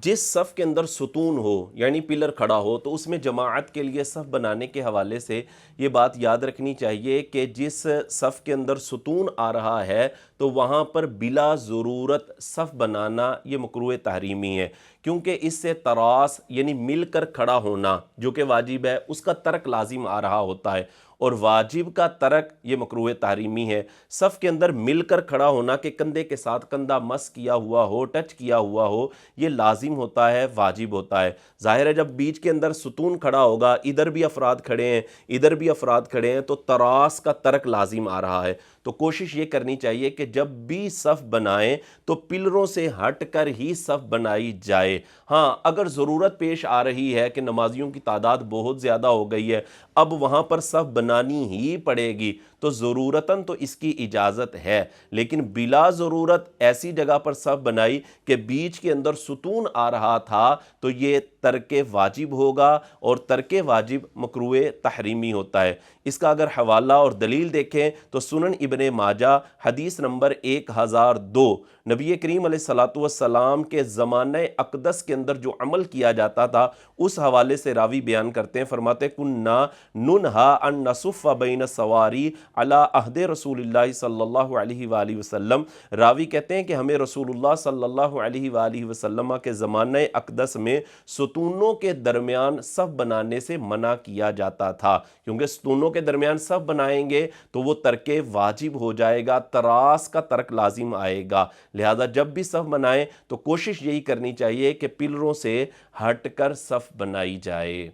جس صف کے اندر ستون ہو یعنی پلر کھڑا ہو تو اس میں جماعت کے لیے صف بنانے کے حوالے سے یہ بات یاد رکھنی چاہیے کہ جس صف کے اندر ستون آ رہا ہے تو وہاں پر بلا ضرورت صف بنانا یہ مکروہ تحریمی ہے، کیونکہ اس سے تراس یعنی مل کر کھڑا ہونا جو کہ واجب ہے اس کا ترک لازم آ رہا ہوتا ہے، اور واجب کا ترک یہ مکروہ تحریمی ہے۔ صف کے اندر مل کر کھڑا ہونا کہ کندھے کے ساتھ کندھا مس کیا ہوا ہو، ٹچ کیا ہوا ہو، یہ لازم ہوتا ہے، واجب ہوتا ہے۔ ظاہر ہے جب بیچ کے اندر ستون کھڑا ہوگا، ادھر بھی افراد کھڑے ہیں ادھر بھی افراد کھڑے ہیں، تو تراس کا ترک لازم آ رہا ہے۔ تو کوشش یہ کرنی چاہیے کہ جب بھی صف بنائیں تو پلروں سے ہٹ کر ہی صف بنائی جائے۔ ہاں اگر ضرورت پیش آ رہی ہے کہ نمازیوں کی تعداد بہت زیادہ ہو گئی ہے، اب وہاں پر صف بنانی ہی پڑے گی، تو ضرورتاً تو اس کی اجازت ہے، لیکن بلا ضرورت ایسی جگہ پر صف بنائی کہ بیچ کے اندر ستون آ رہا تھا تو یہ ترک واجب ہوگا، اور ترک واجب مکروہ تحریمی ہوتا ہے۔ اس کا اگر حوالہ اور دلیل دیکھیں تو سنن ابن ماجہ حدیث نمبر 1002، نبی کریم علیہ السلام کے زمانہ اقدس کے اندر جو عمل کیا جاتا تھا اس حوالے سے راوی بیان کرتے ہیں، فرماتے کننا ننہا ان نصف بین السواری علی عہد رسول اللہ صلی اللہ علیہ وآلہ وسلم۔ راوی کہتے ہیں کہ ہمیں رسول اللہ صلی اللہ علیہ وآلہ وسلم کے زمانہ اقدس میں ستونوں کے درمیان صف بنانے سے منع کیا جاتا تھا، کیونکہ ستونوں کے درمیان صف بنائیں گے تو وہ ترک واجب ہو جائے گا، تراس کا ترک لازم آئے گا۔ لہذا جب بھی صف بنائیں تو کوشش یہی کرنی چاہیے کہ پلروں سے ہٹ کر صف بنائی جائے۔